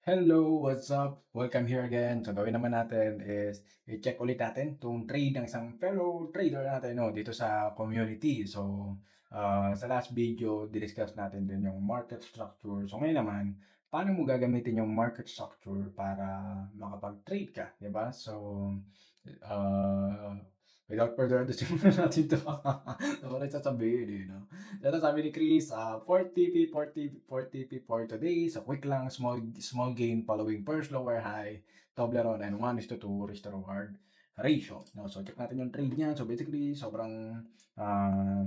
Hello, what's up? Welcome here again. So gawin naman natin is i-check ulit natin itong trade ng isang fellow trader natin no, dito sa community. So sa last video, discuss natin din yung market structure. So ngayon naman, paano mo gagamitin yung market structure para makapag-trade ka, di ba? So uh, without further ado, simulan natin ito. Ano rin sasabihin eh, no? Ito sabi ni Chris, 4 TP, 4 TP, 4 TP for today. So quick lang, small gain following first lower high, Toblerone, and 1:2 risk to reward ratio. No, so check natin yung trade niya. So basically, sobrang uh,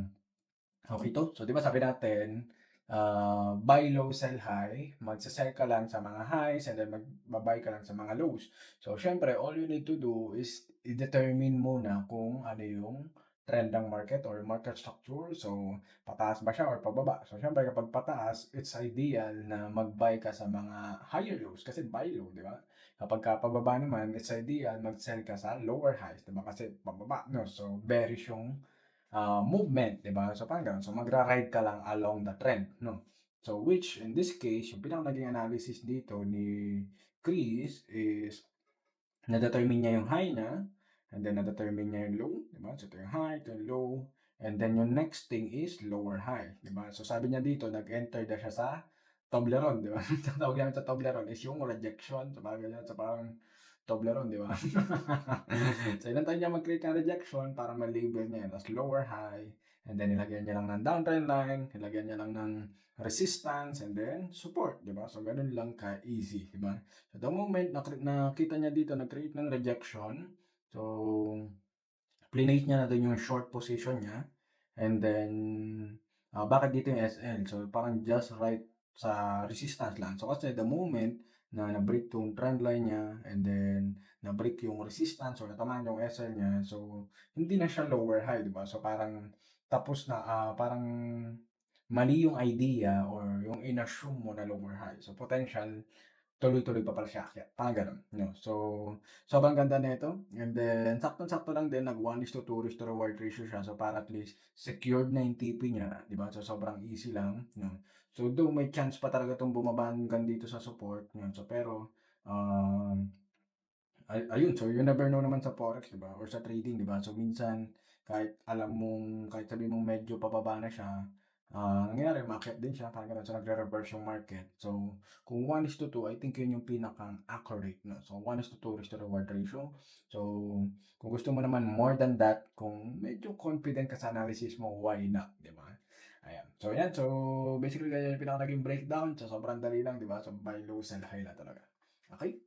okay to. So di ba sabi natin, buy low, sell high. Magsa-sell ka lang sa mga highs and then magbabuy ka lang sa mga lows. So syempre, all you need to do is i-determine muna kung ano yung trend ng market or market structure. So, pataas ba siya or pababa? So, syempre kapag pataas, it's ideal na mag-buy ka sa mga higher lows kasi buy low, di ba? Kapag pababa naman, it's ideal mag-sell ka sa lower highs, di ba? Kasi pababa, no? So, bearish yung movement, di ba? So, parang ganun. So, magra-ride ka lang along the trend, no? So, which in this case, yung pinaka naging analysis dito ni Chris is na-determine niya yung high niya, and then na-determine niya yung low, di ba? So, ito yung high, ito yung low, and then yung next thing is lower high, di ba? So, sabi niya dito, nag-enter na siya sa Toblerone, di ba? Tawag namin sa Toblerone is yung rejection, so parang ganyan, so parang Toblerone, di ba? So, inantay niya mag-create ng rejection para ma-label niya yun as lower high, and then nilagyan niya lang ng downtrend line, nilagyan niya lang ng resistance, and then support, di ba? So, ganun lang ka-easy, di ba? So, the moment nakita niya dito, nag-create ng rejection, so, plinate niya na doon yung short position niya, and then, bakit dito yung SL? So, parang just right sa resistance lang. So, kasi the moment na na-break yung trend line niya, and then, na-break yung resistance or natamaan yung SL niya, so, hindi na siya lower high, di ba? So, parang tapos na, parang mali yung idea or yung in-assume mo na lower high. So, potential tuloy-tuloy pa pala siya aakyat, parang gano'n, 'no. So, sobrang ganda nito, and then saktong-sakto lang din nag 1:2 risk to reward ratio siya, so para at least secured na yung TP niya, 'di ba? So, sobrang easy lang, 'no. So, though may chance pa talaga 'tong bumaba hanggang dito sa support, 'yun. So, pero, ayun, so you never know naman sa forex, 'di ba, or sa trading, 'di ba? So, minsan kahit alam mong kahit sabihin mong medyo pababa na siya, nangyayari umaakyat din siya, parang gano'n. So, nagre-reverse yung market. So, kung 1:2, I think yun yung pinaka-accurate, 'no. So, 1:2 risk to reward ratio. So, kung gusto mo naman more than that, kung medyo confident ka sa analysis mo, why not, 'di ba? Ayan. So, yan. So, basically ganyan yung pinaka naging breakdown. So, sobrang dali lang, 'di ba? So, buy low, sell high lang talaga. Okay?